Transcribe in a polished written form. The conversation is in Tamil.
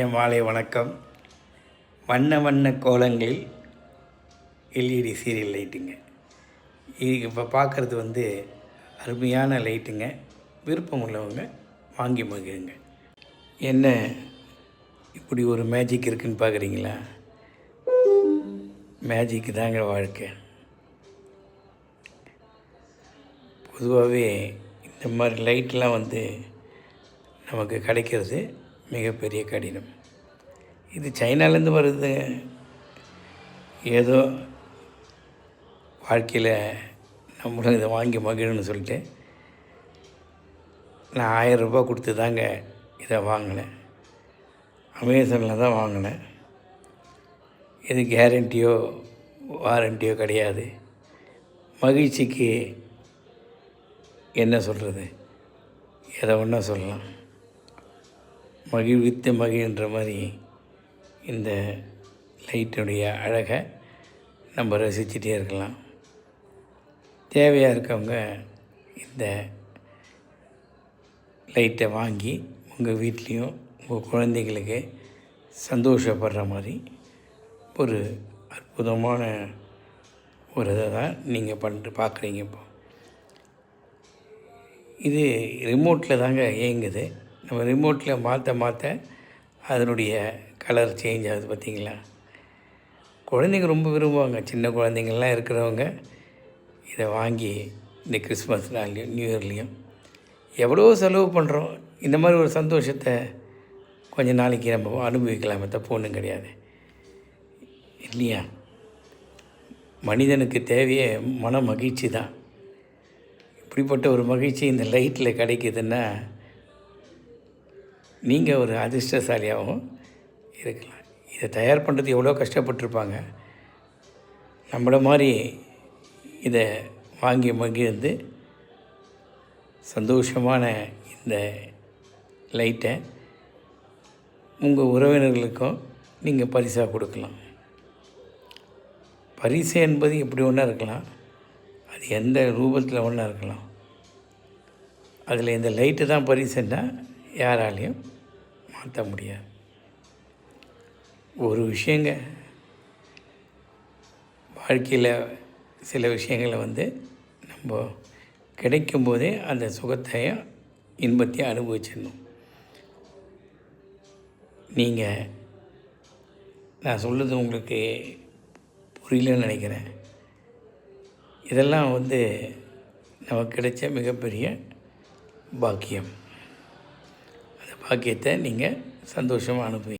என் மாலை வணக்கம். வண்ண வண்ண கோலங்களில் எல்இடி சீரியல் லைட்டுங்க. இது இப்போ பார்க்குறது அருமையான லைட்டுங்க. விருப்பம் உள்ளவங்க வாங்கி மகிழுங்க. என்ன இப்படி ஒரு மேஜிக் இருக்குதுன்னு பார்க்குறீங்களா? மேஜிக்கு தாங்க வாழ்க்கை. பொதுவாகவே இந்த மாதிரி லைட்லாம் நமக்கு கிடைக்கிறது மிகப்பெரிய கடினம். இது சைனாலேருந்து வருது. ஏதோ வாழ்க்கையில் நம்மளும் இதை வாங்கி மகிழணும்னு சொல்லிட்டு நான் 1000 ரூபாய் கொடுத்து தாங்க இதை வாங்கினேன். அமேசானில் தான் வாங்கினேன். இது கேரண்டியோ வாரண்டியோ கிடையாது. மகிழ்ச்சிக்கு என்ன சொல்கிறது, எதை ஒன்றா சொல்லலாம். மகிழ்வித்து மகிழ்ன்ற மாதிரி இந்த லைட்டுடைய அழகை நம்ம ரசிச்சுட்டே இருக்கலாம். தேவையாக இருக்கவங்க இந்த லைட்டை வாங்கி உங்கள் வீட்லேயும் உங்கள் குழந்தைங்களுக்கு சந்தோஷப்படுற மாதிரி ஒரு அற்புதமான ஒரு இதை தான் நீங்கள் பார்க்குறீங்க. இப்போ இது ரிமோட்டில் தாங்க இயங்குது. நம்ம ரிமோட்டில் மாற்ற அதனுடைய கலர் சேஞ்ச் ஆகுது. பார்த்திங்களா? குழந்தைங்க ரொம்ப விரும்புவாங்க. சின்ன குழந்தைங்கள்லாம் இருக்கிறவங்க இதை வாங்கி இந்த கிறிஸ்மஸ் நாள்லேயும் நியூ இயர்லேயும் எவ்வளோ செலவு பண்ணுறோம். இந்த மாதிரி ஒரு சந்தோஷத்தை கொஞ்சம் நாளைக்கு நம்ம அனுபவிக்கலாமே, தப்பு ஒன்றும் கிடையாது இல்லையா? மனிதனுக்கு தேவையே மன மகிழ்ச்சி தான். இப்படிப்பட்ட ஒரு மகிழ்ச்சி இந்த லைட்டில் கிடைக்குதுன்னா நீங்கள் ஒரு அதிர்ஷ்டசாலியாகவும் இருக்கலாம். இதை தயார் பண்ணுறது எவ்வளோ கஷ்டப்பட்டுருப்பாங்க. நம்மளை மாதிரி இதை வாங்கி மகிழ்ந்து சந்தோஷமான இந்த லைட்டை உங்கள் உறவினர்களுக்கும் நீங்கள் பரிசாக கொடுக்கலாம். பரிசு என்பது எப்படி ஒன்றா இருக்கலாம், அது எந்த ரூபத்தில் ஒன்றா இருக்கலாம். அதில் இந்த லைட்டு தான் பரிசுன்னா யாராலையும் மாற்ற முடியாது. ஒரு விஷயங்க வாழ்க்கையில் சில விஷயங்களை நம்ம கிடைக்கும்போதே அந்த சுகத்தையும் இன்பத்தையும் அனுபவிச்சிடணும். நான் சொல்லுறது உங்களுக்கு புரியலன்னு நினைக்கிறேன். இதெல்லாம் நமக்கு கிடைச்ச மிகப்பெரிய பாக்கியம். அந்த பாக்கியத்தை நீங்கள் சந்தோஷமாக அனுபவி.